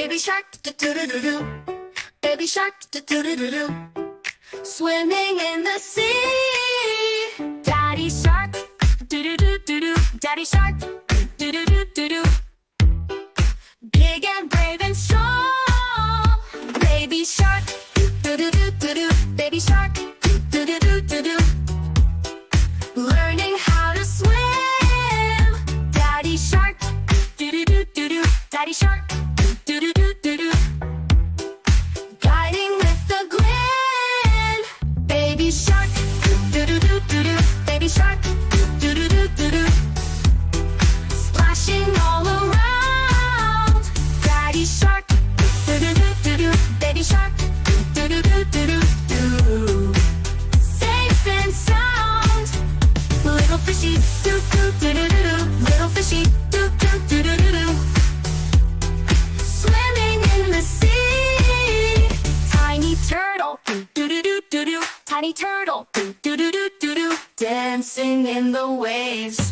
Baby shark, do do do do do. Baby shark, do do do do do. Swimming in the sea. Daddy shark, do do do do do. Daddy shark, do do do do do. Big and brave and strong. Baby shark, do do do do do. Baby shark, do do do do do. Learning how to swim. Daddy shark, do do do do do. Daddy shark, do do do do do. Guiding with the grin. Baby shark, do do do do do. Baby shark, do do do do do. Splashing all around. Daddy shark, do do do do do. Baby shark, do do do do do do. Safe and sound. Little fishy, do do do do do do. Little fishy, do do do do do do. Swimming in the sea. Tiny turtle, do do do do do do. Tiny turtle, do do do do do do. Dancing in the waves.